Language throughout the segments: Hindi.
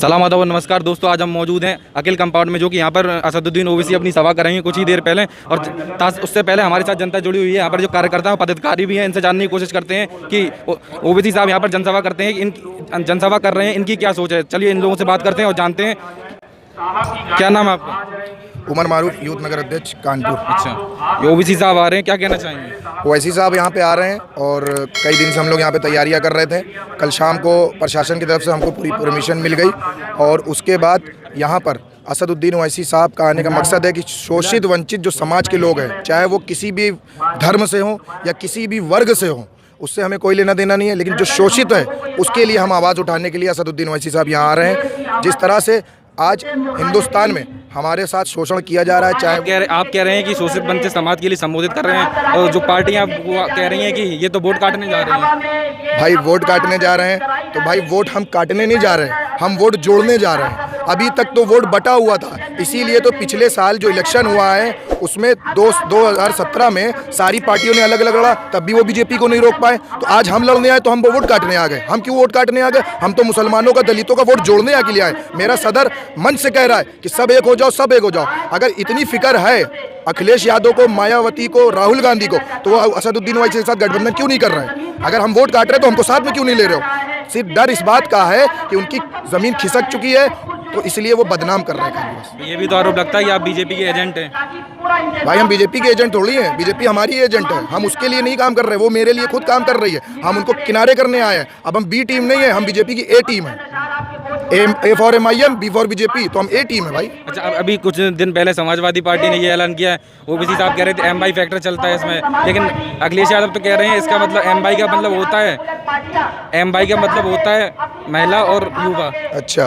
सलाम आदाब नमस्कार दोस्तों, आज हम मौजूद हैं अकील कंपाउंड में, जो कि यहाँ पर असदुद्दीन ओवैसी अपनी सभा कर रहे हैं कुछ ही देर पहले। और उससे पहले हमारे साथ जनता जुड़ी हुई है, यहाँ पर जो कार्यकर्ता हैं पदाधिकारी भी हैं। इनसे जानने की कोशिश करते हैं कि ओवैसी साहब यहाँ पर जनसभा करते हैं, इन जनसभा कर रहे हैं, इनकी क्या सोच है। चलिए इन लोगों से बात करते हैं और जानते हैं। क्या नाम है आपका? उमर मारूफ, यूथ नगर अध्यक्ष कानपुर। अच्छा, ये ओवैसी साहब आ रहे हैं, क्या कहना चाहेंगे? ओवैसी साहब यहाँ पे आ रहे हैं और कई दिन से हम लोग यहाँ पे तैयारियाँ कर रहे थे। कल शाम को प्रशासन की तरफ से हमको पूरी परमिशन मिल गई और उसके बाद यहाँ पर असदुद्दीन ओवैसी साहब का आने का मकसद है कि शोषित वंचित जो समाज के लोग हैं, चाहे वो किसी भी धर्म से हों या किसी भी वर्ग से हों, उससे हमें कोई लेना देना नहीं है, लेकिन जो शोषित है उसके लिए हम आवाज़ उठाने के लिए असदुद्दीन ओवैसी साहब यहाँ आ रहे हैं। जिस तरह से आज हिंदुस्तान में हमारे साथ शोषण किया जा रहा है, चाहे आप कह रहे हैं कि शोषित वंचित समाज के लिए संबोधित कर रहे हैं, और जो पार्टियां वो कह रही हैं कि ये तो वोट काटने जा रही हैं। भाई वोट काटने जा रहे हैं तो भाई वोट हम काटने नहीं जा रहे हैं, हम वोट जोड़ने जा रहे हैं। अभी तक तो वोट बटा हुआ था, इसीलिए तो पिछले साल जो इलेक्शन हुआ है उसमें 2017 में सारी पार्टियों ने अलग अलग लड़ा, तब भी वो बीजेपी को नहीं रोक पाए। तो आज हम लड़ने आए तो हम वो वोट काटने आ गए। हम क्यों वोट काटने आ गए? हम तो मुसलमानों का, दलितों का वोट जोड़ने के लिए आए। मेरा सदर मंच से कह रहा है कि सब एक हो जाओ, सब एक हो जाओ। अगर इतनी फिक्र है अखिलेश यादव को, मायावती को, राहुल गांधी को, तो वो असदुद्दीन ओवैसी के साथ गठबंधन क्यों नहीं कर रहे हैं? अगर हम वोट काट रहे हैं तो हमको साथ में क्यों नहीं ले रहे हो? सिर्फ डर इस बात का है कि उनकी ज़मीन खिसक चुकी है, तो इसलिए वो बदनाम कर रहे हैं। ये भी तो आरोप लगता है कि आप बीजेपी के एजेंट हैं। भाई हम बीजेपी के एजेंट थोड़ी हैं, बीजेपी हमारी एजेंट है। हम उसके लिए नहीं काम कर रहे, वो मेरे लिए खुद काम कर रही है। हम उनको किनारे करने आए हैं। अब हम बी टीम नहीं है, हम बीजेपी की ए टीम है। A for MIM, B for BJP, तो हम ए टीम है भाई। अच्छा, अभी कुछ दिन पहले समाजवादी पार्टी ने ये ऐलान किया है, ओवैसी साहब कह रहे थे MY फैक्टर चलता है इसमें, लेकिन अखिलेश यादव तो कह रहे हैं इसका मतलब MY का मतलब होता है, MY का मतलब होता है महिला और युवा। अच्छा,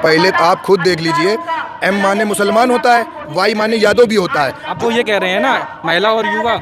पहले आप खुद देख लीजिए, M माने मुसलमान होता है, Y माने यादव भी होता है। अब वो ये कह रहे हैं ना महिला और युवा।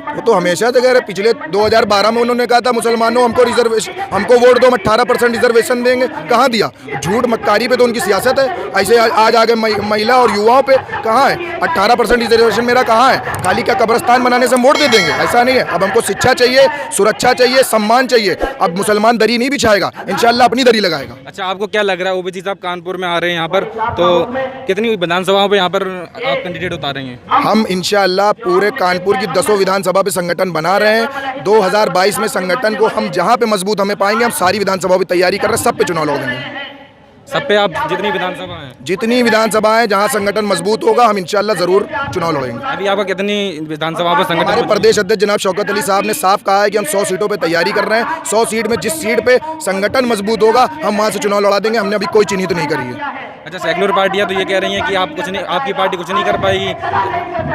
वो तो हमेशा से कह रहे, पिछले 2012 में उन्होंने कहा था मुसलमानों हमको रिजर्वेशन, हमको वोट दो, 18% रिजर्वेशन देंगे। कहाँ दिया? झूठ मक्कारी पे तो उनकी सियासत है। ऐसे आज आगे महिला और युवाओं पे कहाँ है? 18% रिजर्वेशन मेरा कहाँ है? खाली क्या कब्रिस्तान बनाने से वोट दे देंगे? ऐसा नहीं है। अब हमको शिक्षा चाहिए, सुरक्षा चाहिए, सम्मान चाहिए। अब मुसलमान दरी नहीं बिछाएगा, इंशाल्लाह अपनी दरी लगाएगा। अच्छा, आपको क्या लग रहा है ओवैसी साहब कानपुर में आ रहे हैं यहाँ पर, तो कितनी विधानसभाओं पे यहाँ पर आप कैंडिडेट उतार रहे हैं? हम इंशाल्लाह पूरे कानपुर की 10 विधानसभा पे संगठन बना रहे हैं। 2022 में संगठन को हम जहाँ पे मजबूत हमें पाएंगे, हम सारी विधानसभाओं की तैयारी कर रहे हैं, सब पे चुनाव लड़ेंगे। सब पे? आप जितनी विधानसभा हैं? जितनी विधानसभा है जहाँ संगठन मजबूत होगा, हम इंशाल्लाह जरूर चुनाव लड़ेंगे। अभी आपका कितनी विधानसभा पर संगठन? हमारे प्रदेश अध्यक्ष जनाब शौकत अली साहब ने साफ कहा है कि हम 100 सीटों पे तैयारी कर रहे हैं। 100 सीट में जिस सीट पे संगठन मजबूत होगा, हम वहाँ से चुनाव लड़ा देंगे। हमने अभी कोई चिन्हित नहीं करी है। अच्छा, सेक्युलर पार्टियां तो ये कह रही हैं कि आप कुछ नहीं, आपकी पार्टी कुछ नहीं कर पाएगी।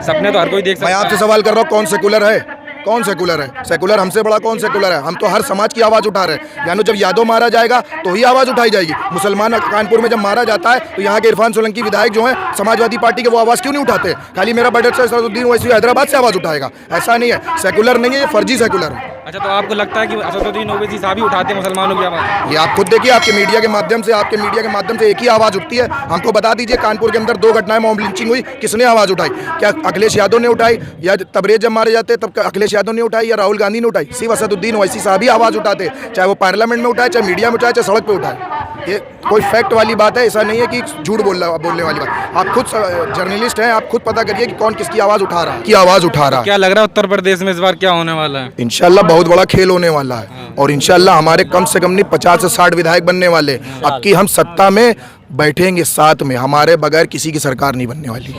सपने तो हर कोई देख सकता है। मैं आपसे सवाल कर रहा हूँ, कौन सेकुलर है? कौन सेकुलर है? सेकुलर हमसे बड़ा कौन सेकुलर है? हम तो हर समाज की आवाज़ उठा रहे हैं। यानी जब यादव मारा जाएगा तो ही आवाज़ उठाई जाएगी। मुसलमान कानपुर में जब मारा जाता है तो यहाँ के इरफान सोलंकी विधायक जो हैं समाजवादी पार्टी के, वो आवाज़ क्यों नहीं उठाते? खाली मेरा बड़े असदुद्दीन ओवैसी हैदराबाद से आवाज़ उठाएगा? ऐसा नहीं है। सेकुलर नहीं है, ये फर्जी सेकुलर है। अच्छा, तो आपको लगता है कि असदुद्दीन ओवैसी साहब ही उठाते हैं मुसलमानों की आवाज़? ये आप खुद देखिए, आपके मीडिया के माध्यम से एक ही आवाज़ उठती है। हमको बता दीजिए, कानपुर के अंदर 2 घटनाएं मॉब लिंचिंग हुई, किसने आवाज़ उठाई? क्या अखिलेश यादव ने उठाई, या तबरेज जब मारे जाते तब अखिलेश यादव ने उठाई, या राहुल गांधी ने उठाई? सिर्फ असदुद्दीन ओवैसी साहब ही आवाज़ उठाते, चाहे वो पार्लियामेंट में उठाए, चाहे मीडिया में उठाए, चाहे सड़क पे उठाए। ये कोई फैक्ट वाली बात है, ऐसा नहीं है कि झूठ बोलने वाली बात। आप खुद जर्नलिस्ट हैं, आप खुद पता करिए कि कौन किसकी आवाज़ उठा रहा है। क्या लग रहा है उत्तर प्रदेश में इस बार क्या होने वाला है? इंशाल्लाह बहुत बड़ा खेल होने वाला है, और इंशाल्लाह हमारे कम से कम नहीं 50 से 60 विधायक बनने वाले। अब की हम सत्ता में बैठेंगे साथ में, हमारे बगैर किसी की सरकार नहीं बनने वाली।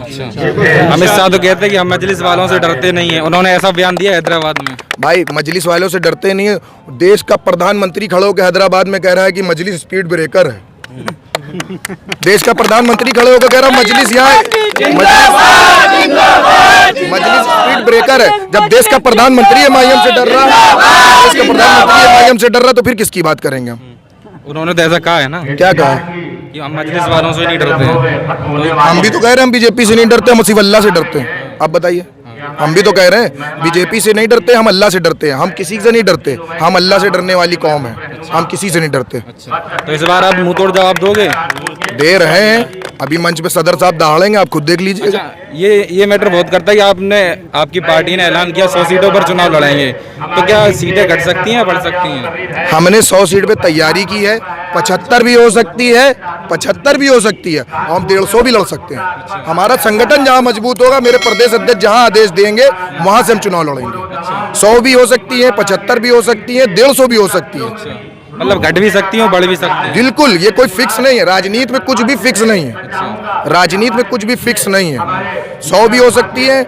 अमित शाह तो कहते हैं कि हम मजलिस वालों से डरते नहीं हैं, उन्होंने ऐसा बयान दिया हैदराबाद में। भाई मजलिस वालों से डरते नहीं है। देश का प्रधानमंत्री खड़े होकर हैदराबाद में कह रहा है कि मजलिस स्पीड ब्रेकर है। देश का प्रधानमंत्री खड़े होकर कह रहा है मजलिस यहाँ मजलिस स्पीड ब्रेकर है। जब देश का प्रधानमंत्री MIM से डर रहा है, देश का प्रधानमंत्री MIM से डर रहा, तो फिर किसकी बात करेंगे हम? उन्होंने तो ऐसा कहा है ना। क्या कहा है? कि हम मजलिस वालों से नहीं डरते हैं। हम भी तो कह रहे हैं हम बीजेपी से नहीं डरते, हम सिर्फ अल्लाह से डरते हैं। आप बताइए। हम भी तो कह रहे हैं बीजेपी से नहीं डरते, हम अल्लाह से डरते हैं। हम किसी से नहीं डरते, हम अल्लाह से डरने वाली कौम है। हम किसी से नहीं डरते। अच्छा, तो इस बार आप मुंह तोड़ जवाब दोगे? दे रहे हैं। अभी मंच पे सदर साहब दहाड़ेंगे, आप खुद देख लीजिए। अच्छा, ये मैटर बहुत करता है कि आपकी पार्टी ने ऐलान किया 100 सीटों पर चुनाव लड़ेंगे, तो क्या सीटें घट सकती हैं, बढ़ सकती हैं? हमने 100 सीट पे तैयारी की है, 75 भी हो सकती है, 75 भी हो सकती है, और हम 150 भी लड़ सकते हैं। हमारा संगठन जहां मजबूत होगा, मेरे प्रदेश अध्यक्ष जहां आदेश देंगे वहां से हम चुनाव लड़ेंगे। 100 भी हो सकती है, 75 भी हो सकती है, 150 भी हो सकती है। मतलब घट भी सकती है, बढ़ भी सकती है। बिल्कुल, ये कोई फिक्स नहीं है। राजनीति में कुछ भी फिक्स नहीं है। राजनीति में कुछ भी फिक्स नहीं है। 100 भी हो सकती है,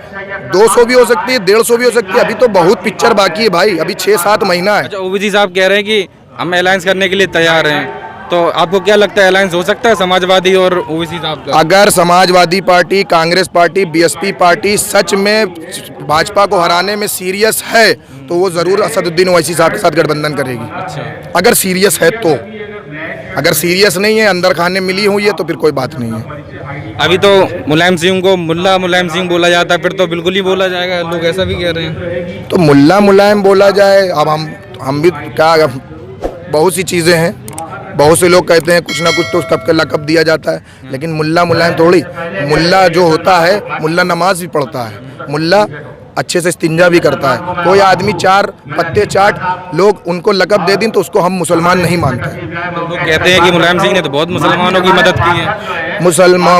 200 भी हो सकती है, 150 भी हो सकती है। अभी तो बहुत पिक्चर बाकी है भाई, अभी 6-7 महीना है। अच्छा, ओवैसी साहब कह रहे हैं कि हम अलायंस करने के लिए तैयार हैं, तो आपको क्या लगता है अलायंस हो सकता है समाजवादी और ओवैसी साहब का? अगर Samajwadi party, Congress party, BSP party सच में भाजपा को हराने में सीरियस है तो वो जरूर असदुद्दीन ओवैसी साहब के साथ गठबंधन करेगी। अच्छा, अगर सीरियस है तो। अगर सीरियस नहीं है, अंदर खाने मिली हुई है, तो फिर कोई बात नहीं है। अभी तो मुलायम सिंह को मुल्ला मुलायम सिंह बोला जाता है, फिर तो बिल्कुल ही बोला जाएगा, लोग ऐसा भी कह रहे हैं। तो मुल्ला मुलायम बोला जाए, अब हम भी क्या, बहुत सी चीज़ें हैं। बहुत से लोग कहते हैं कुछ ना कुछ तो उसका लक़ब दिया जाता है, लेकिन मुल्ला मुलायम थोड़ी। मुल्ला जो होता है, मुल्ला नमाज भी पढ़ता है, मुल्ला अच्छे से इस्तिंजा भी करता है। कोई आदमी 4 पत्ते चाट लोग उनको लक़ब दे दें तो उसको हम मुसलमान नहीं मानते। तो लोग कहते हैं कि मुलायम सिंह ने तो बहुत मुसलमानों की मदद की है।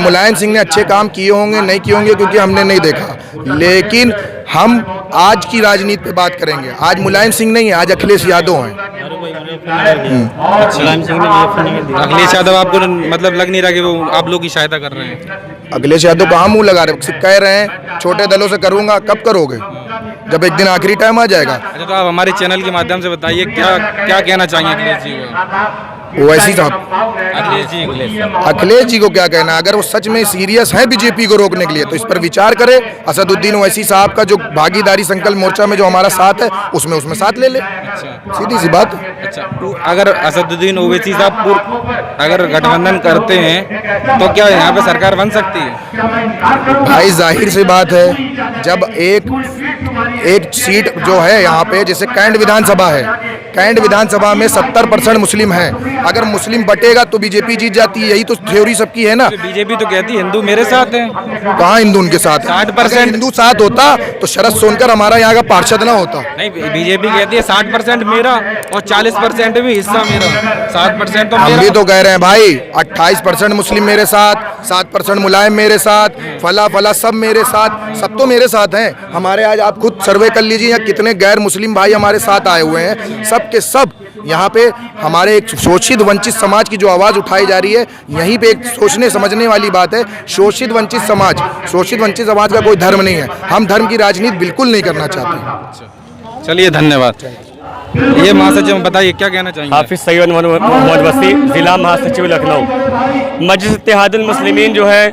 मुलायम सिंह ने अच्छे काम किए होंगे, नहीं किए होंगे क्योंकि हमने नहीं देखा, लेकिन हम आज की राजनीति पे बात करेंगे। आज मुलायम सिंह नहीं है, आज अखिलेश यादव हैं। अखिलेश यादव आपको मतलब लग नहीं रहा कि वो आप लोग की सहायता कर रहे हैं? अखिलेश यादव कहाँ मुंह लगा रहे, कह रहे हैं छोटे दलों से करूंगा। कब करोगे? जब एक दिन आखिरी टाइम आ जाएगा। अच्छा, तो आप हमारे चैनल के माध्यम से बताइए क्या क्या कहना चाहेंगे अखिलेश जी को? ओवैसी साहब, अखिलेश जी को क्या कहना? अगर वो सच में सीरियस है बीजेपी को रोकने के लिए तो इस पर विचार करे। असदुद्दीन ओवैसी साहब का जो भागीदारी संकल्प मोर्चा में जो हमारा साथ है, उसमें साथ ले ले। सीधी सी बात। अच्छा, तो अगर असदुद्दीन ओवैसी साहब अगर गठबंधन करते हैं तो क्या यहाँ पे सरकार बन सकती है? भाई जाहिर सी बात है, जब एक सीट जो है यहाँ पे, जैसे कैंट विधानसभा है, कैंट विधानसभा में 70% मुस्लिम हैं। अगर मुस्लिम बटेगा तो बीजेपी जीत जाती है, यही तो थ्योरी सबकी है ना। बीजेपी तो कहती है हिंदू मेरे साथ हैं। कहाँ हिंदू उनके साथ? 60% हिंदू साथ होता तो शरद सोनकर हमारा यहाँ का पार्षद ना होता। नहीं, बीजेपी कहती है 60% मेरा और 40% भी हिस्सा मेरा, 7% तो हम मेरा। भी तो कह रहे हैं भाई, 28% मुस्लिम मेरे साथ, 7% मुलायम मेरे साथ, फला सब मेरे साथ, सब तो मेरे साथ हैं। हमारे आज आप खुद सर्वे कर लीजिए, यहाँ कितने गैर मुस्लिम भाई हमारे साथ आए हुए हैं। सब के सब यहाँ पे हमारे एक शोषित वंचित समाज की जो आवाज़ उठाई जा रही है, यहीं पे एक सोचने समझने वाली बात है। शोषित वंचित समाज का कोई धर्म नहीं है। हम धर्म की राजनीति बिल्कुल नहीं करना चाहते। चलिए, धन्यवाद। ये महासचिव बताइए क्या कहना चाहेंगे? हाफिज सैयद मोहम्मद वसी, जिला महासचिव लखनऊ। मजलिस इत्तेहादुल मुस्लिमीन जो है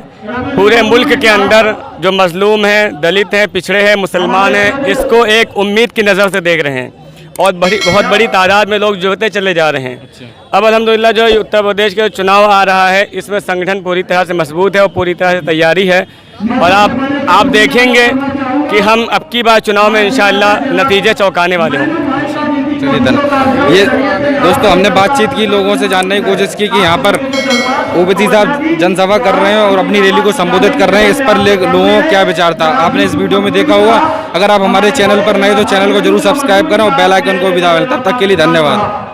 पूरे मुल्क के अंदर जो मजलूम हैं, दलित हैं, पिछड़े हैं, मुसलमान हैं, इसको एक उम्मीद की नज़र से देख रहे हैं और बहुत बड़ी तादाद में लोग जुड़ते चले जा रहे हैं। अब अल्हम्दुलिल्लाह जो उत्तर प्रदेश के चुनाव आ रहा है, इसमें संगठन पूरी तरह से मजबूत है और पूरी तरह से तैयारी है, और आप देखेंगे कि हम अब की बार चुनाव में इंशाअल्लाह नतीजे चौंकाने वाले होंगे। चलिए, धन्यवाद। ये दोस्तों, हमने बातचीत की, लोगों से जानने की कोशिश की कि यहाँ पर ओवैसी साहब जनसभा कर रहे हैं और अपनी रैली को संबोधित कर रहे हैं, इस पर लोगों का क्या विचार था आपने इस वीडियो में देखा होगा। अगर आप हमारे चैनल पर नए तो चैनल को जरूर सब्सक्राइब करें और बेल आइकन को भी दबाएं। तब तक के लिए धन्यवाद।